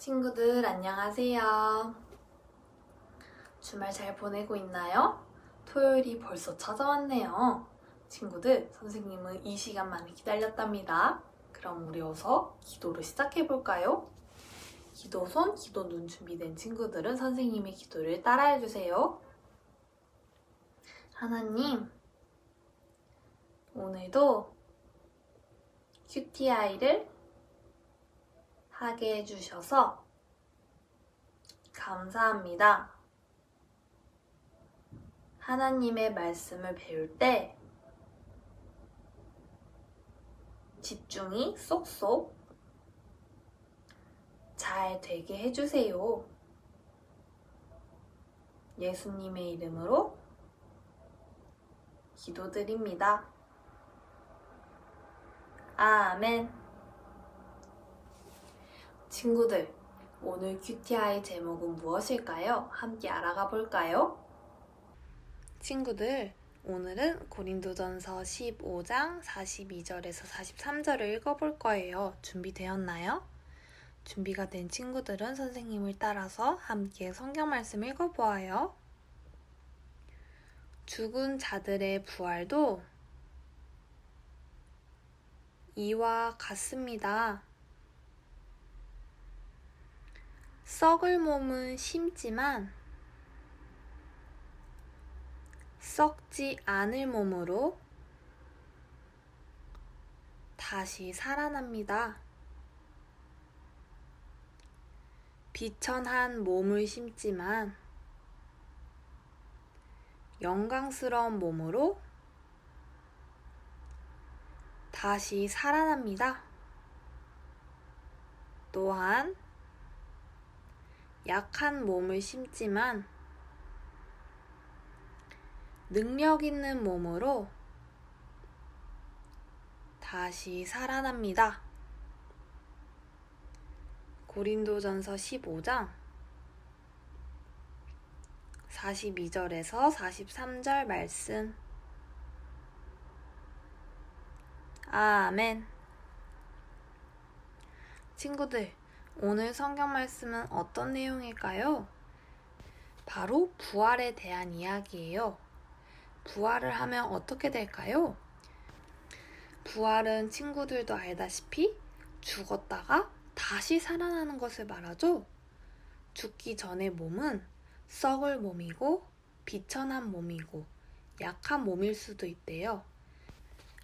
친구들 안녕하세요. 주말 잘 보내고 있나요? 토요일이 벌써 찾아왔네요. 친구들, 선생님은 이 시간만을 기다렸답니다. 그럼 우리 어서 기도를 시작해볼까요? 기도 손, 기도 눈 준비된 친구들은 선생님의 기도를 따라해주세요. 하나님, 오늘도 QTI를 하게 해주셔서 감사합니다. 하나님의 말씀을 배울 때 집중이 쏙쏙 잘 되게 해주세요. 예수님의 이름으로 기도드립니다. 아멘. 친구들, 오늘 QTI 제목은 무엇일까요? 함께 알아가 볼까요? 친구들, 오늘은 고린도전서 15장 42절에서 43절을 읽어볼 거예요. 준비되었나요? 준비가 된 친구들은 선생님을 따라서 함께 성경 말씀 읽어보아요. 죽은 자들의 부활도 이와 같습니다. 썩을 몸은 심지만 썩지 않을 몸으로 다시 살아납니다. 비천한 몸을 심지만 영광스러운 몸으로 다시 살아납니다. 또한 약한 몸을 심지만 능력 있는 몸으로 다시 살아납니다. 고린도전서 15장 42절에서 43절 말씀. 아멘. 친구들, 오늘 성경 말씀은 어떤 내용일까요? 바로 부활에 대한 이야기예요. 부활을 하면 어떻게 될까요? 부활은 친구들도 알다시피 죽었다가 다시 살아나는 것을 말하죠. 죽기 전의 몸은 썩을 몸이고 비천한 몸이고 약한 몸일 수도 있대요.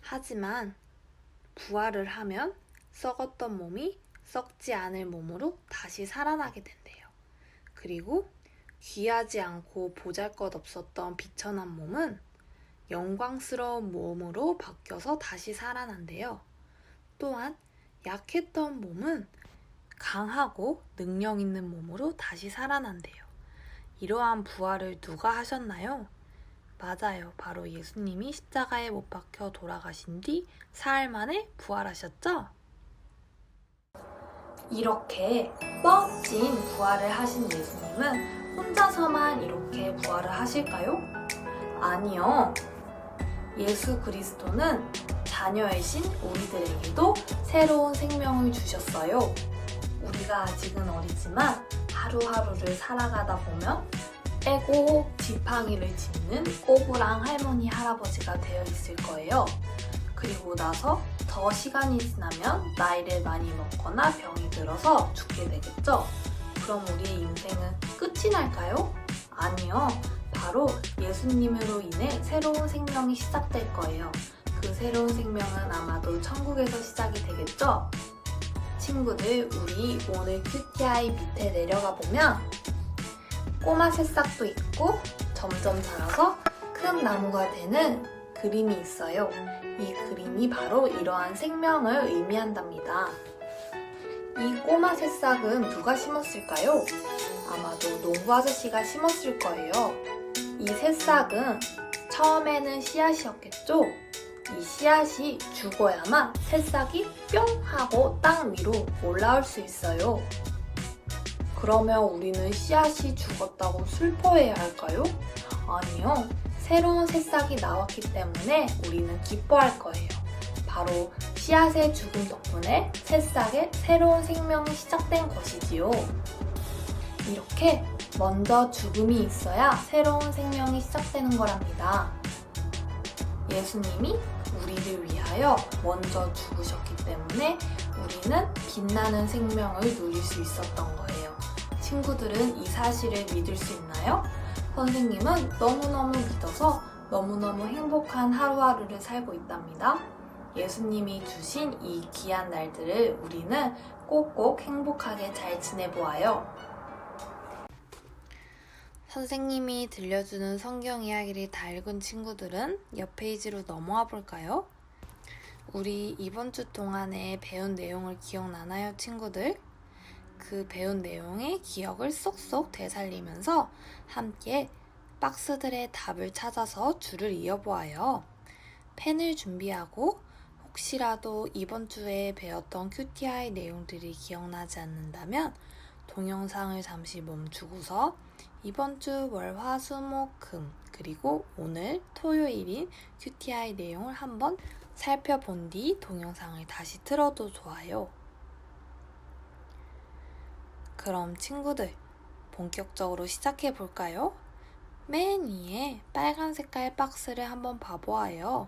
하지만 부활을 하면 썩었던 몸이 썩지 않을 몸으로 다시 살아나게 된대요. 그리고 귀하지 않고 보잘것없었던 비천한 몸은 영광스러운 몸으로 바뀌어서 다시 살아난대요. 또한 약했던 몸은 강하고 능력 있는 몸으로 다시 살아난대요. 이러한 부활을 누가 하셨나요? 맞아요. 바로 예수님이 십자가에 못 박혀 돌아가신 뒤 사흘 만에 부활하셨죠? 이렇게 멋진 부활을 하신 예수님은 혼자서만 이렇게 부활을 하실까요? 아니요. 예수 그리스도는 자녀이신 우리들에게도 새로운 생명을 주셨어요. 우리가 아직은 어리지만 하루하루를 살아가다 보면 애고 지팡이를 짚는 꼬부랑 할머니 할아버지가 되어 있을 거예요. 그리고 나서 더 시간이 지나면 나이를 많이 먹거나 병이 들어서 죽게 되겠죠? 그럼 우리의 인생은 끝이 날까요? 아니요. 바로 예수님으로 인해 새로운 생명이 시작될 거예요. 그 새로운 생명은 아마도 천국에서 시작이 되겠죠? 친구들, 우리 오늘 QTI 밑에 내려가 보면 꼬마 새싹도 있고 점점 자라서 큰 나무가 되는 그림이 있어요. 이 그림이 바로 이러한 생명을 의미한답니다. 이 꼬마 새싹은 누가 심었을까요? 아마도 농부 아저씨가 심었을 거예요. 이 새싹은 처음에는 씨앗이었겠죠? 이 씨앗이 죽어야만 새싹이 뿅 하고 땅 위로 올라올 수 있어요. 그러면 우리는 씨앗이 죽었다고 슬퍼해야 할까요? 아니요. 새로운 새싹이 나왔기 때문에 우리는 기뻐할 거예요. 바로 씨앗의 죽음 덕분에 새싹의 새로운 생명이 시작된 것이지요. 이렇게 먼저 죽음이 있어야 새로운 생명이 시작되는 거랍니다. 예수님이 우리를 위하여 먼저 죽으셨기 때문에 우리는 빛나는 생명을 누릴 수 있었던 거예요. 친구들은 이 사실을 믿을 수 있나요? 선생님은 너무너무 믿어서 너무너무 행복한 하루하루를 살고 있답니다. 예수님이 주신 이 귀한 날들을 우리는 꼭꼭 행복하게 잘 지내보아요. 선생님이 들려주는 성경 이야기를 다 읽은 친구들은 옆 페이지로 넘어와 볼까요? 우리 이번 주 동안에 배운 내용을 기억나나요, 친구들? 그 배운 내용의 기억을 쏙쏙 되살리면서 함께 박스들의 답을 찾아서 줄을 이어보아요. 펜을 준비하고 혹시라도 이번 주에 배웠던 QTI 내용들이 기억나지 않는다면 동영상을 잠시 멈추고서 이번 주 월, 화, 수, 목, 금 그리고 오늘 토요일인 QTI 내용을 한번 살펴본 뒤 동영상을 다시 틀어도 좋아요. 그럼 친구들 본격적으로 시작해 볼까요? 맨 위에 빨간 색깔 박스를 한번 봐보아요.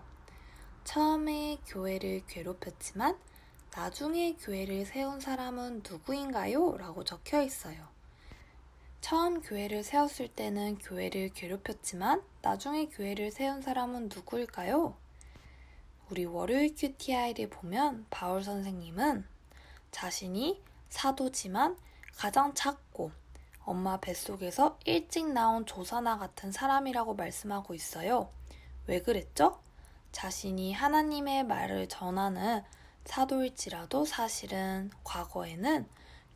처음에 교회를 괴롭혔지만 나중에 교회를 세운 사람은 누구인가요? 라고 적혀 있어요. 처음 교회를 세웠을 때는 교회를 괴롭혔지만 나중에 교회를 세운 사람은 누구일까요? 우리 월요일 QTI를 보면 바울 선생님은 자신이 사도지만 가장 작고 엄마 뱃속에서 일찍 나온 조사나 같은 사람이라고 말씀하고 있어요. 왜 그랬죠? 자신이 하나님의 말을 전하는 사도일지라도 사실은 과거에는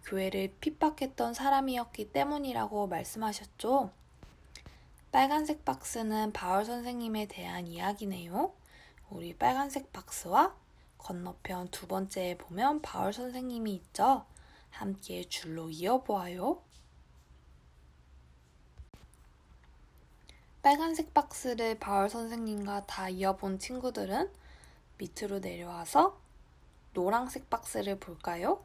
교회를 핍박했던 사람이었기 때문이라고 말씀하셨죠. 빨간색 박스는 바울 선생님에 대한 이야기네요. 우리 빨간색 박스와 건너편 두 번째에 보면 바울 선생님이 있죠. 함께 줄로 이어보아요. 빨간색 박스를 바울 선생님과 다 이어본 친구들은 밑으로 내려와서 노란색 박스를 볼까요?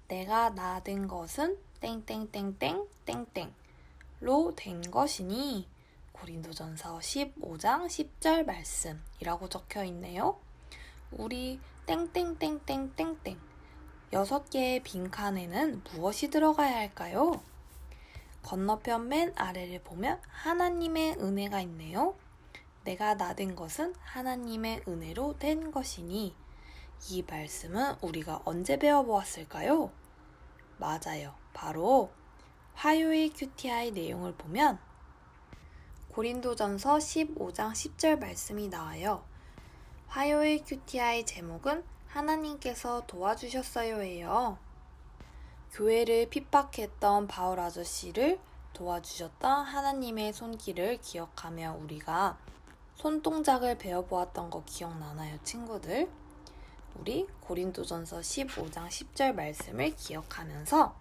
내가 낳은 것은 땡땡땡땡땡땡로 된 것이니 고린도전서 15장 10절 말씀이라고 적혀 있네요. 우리 땡땡땡땡땡땡 6개의 빈칸에는 무엇이 들어가야 할까요? 건너편 맨 아래를 보면 하나님의 은혜가 있네요. 내가 낳은 것은 하나님의 은혜로 된 것이니 이 말씀은 우리가 언제 배워보았을까요? 맞아요. 바로 화요일 QTI 내용을 보면 고린도전서 15장 10절 말씀이 나와요. 화요일 QTI 제목은 하나님께서 도와주셨어요예요. 교회를 핍박했던 바울 아저씨를 도와주셨던 하나님의 손길을 기억하며 우리가 손동작을 배워보았던 거 기억나나요, 친구들? 우리 고린도전서 15장 10절 말씀을 기억하면서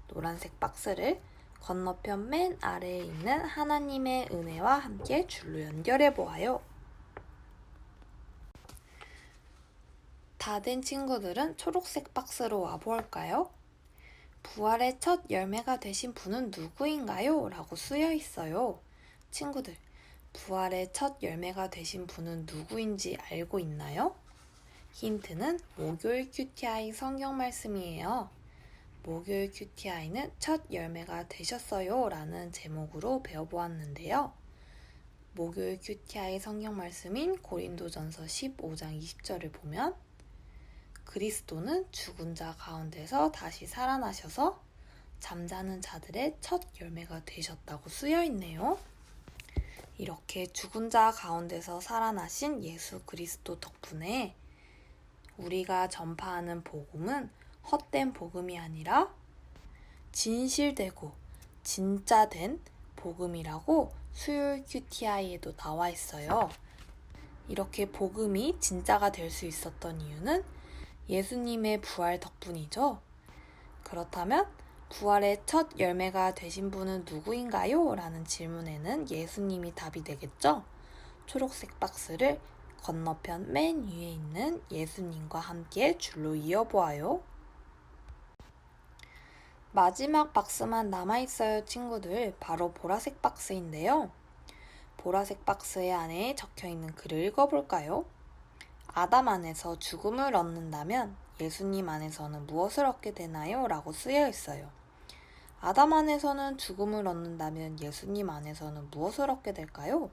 노란색 박스를 건너편 맨 아래에 있는 하나님의 은혜와 함께 줄로 연결해 보아요. 다 된 친구들은 초록색 박스로 와볼까요? 부활의 첫 열매가 되신 분은 누구인가요? 라고 쓰여 있어요. 친구들, 부활의 첫 열매가 되신 분은 누구인지 알고 있나요? 힌트는 목요일 QTI 성경 말씀이에요. 목요일 QTI는 첫 열매가 되셨어요 라는 제목으로 배워보았는데요. 목요일 QTI 성경 말씀인 고린도전서 15장 20절을 보면 그리스도는 죽은 자 가운데서 다시 살아나셔서 잠자는 자들의 첫 열매가 되셨다고 쓰여 있네요. 이렇게 죽은 자 가운데서 살아나신 예수 그리스도 덕분에 우리가 전파하는 복음은 헛된 복음이 아니라 진실되고 진짜된 복음이라고 수요일 QTI에도 나와 있어요. 이렇게 복음이 진짜가 될 수 있었던 이유는 예수님의 부활 덕분이죠. 그렇다면 부활의 첫 열매가 되신 분은 누구인가요? 라는 질문에는 예수님이 답이 되겠죠? 초록색 박스를 건너편 맨 위에 있는 예수님과 함께 줄로 이어보아요. 마지막 박스만 남아있어요, 친구들. 바로 보라색 박스인데요. 보라색 박스의 안에 적혀있는 글을 읽어볼까요? 아담 안에서 죽음을 얻는다면 예수님 안에서는 무엇을 얻게 되나요? 라고 쓰여 있어요. 아담 안에서는 죽음을 얻는다면 예수님 안에서는 무엇을 얻게 될까요?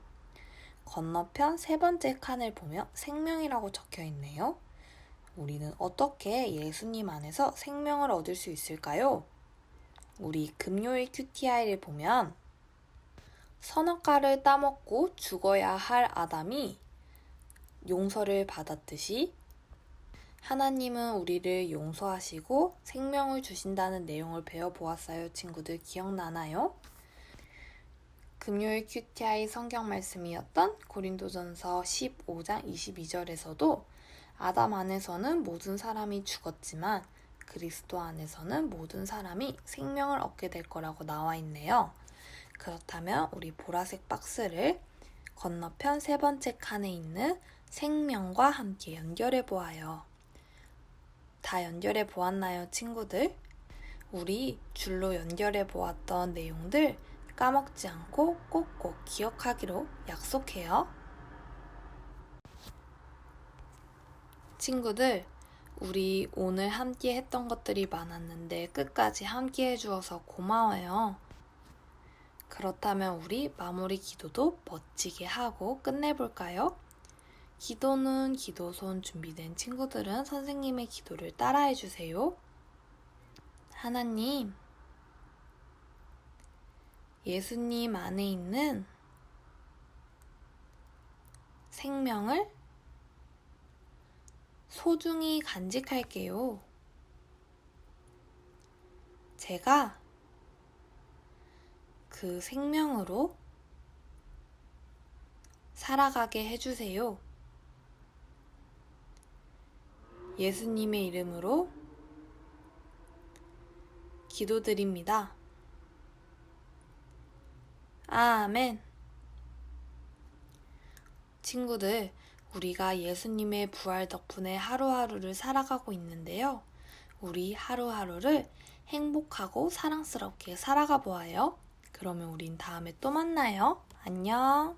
건너편 세 번째 칸을 보면 생명이라고 적혀 있네요. 우리는 어떻게 예수님 안에서 생명을 얻을 수 있을까요? 우리 금요일 QTI를 보면 선악과를 따먹고 죽어야 할 아담이 용서를 받았듯이 하나님은 우리를 용서하시고 생명을 주신다는 내용을 배워보았어요. 친구들 기억나나요? 금요일 QTI 성경 말씀이었던 고린도전서 15장 22절에서도 아담 안에서는 모든 사람이 죽었지만 그리스도 안에서는 모든 사람이 생명을 얻게 될 거라고 나와 있네요. 그렇다면 우리 보라색 박스를 건너편 세 번째 칸에 있는 생명과 함께 연결해 보아요. 다 연결해 보았나요, 친구들? 우리 줄로 연결해 보았던 내용들 까먹지 않고 꼭꼭 기억하기로 약속해요. 친구들, 우리 오늘 함께 했던 것들이 많았는데 끝까지 함께 해주어서 고마워요. 그렇다면 우리 마무리 기도도 멋지게 하고 끝내볼까요? 기도는 기도손 준비된 친구들은 선생님의 기도를 따라해주세요. 하나님, 예수님 안에 있는 생명을 소중히 간직할게요. 제가 그 생명으로 살아가게 해주세요. 예수님의 이름으로 기도드립니다. 아멘. 친구들, 우리가 예수님의 부활 덕분에 하루하루를 살아가고 있는데요. 우리 하루하루를 행복하고 사랑스럽게 살아가 보아요. 그러면 우린 다음에 또 만나요. 안녕.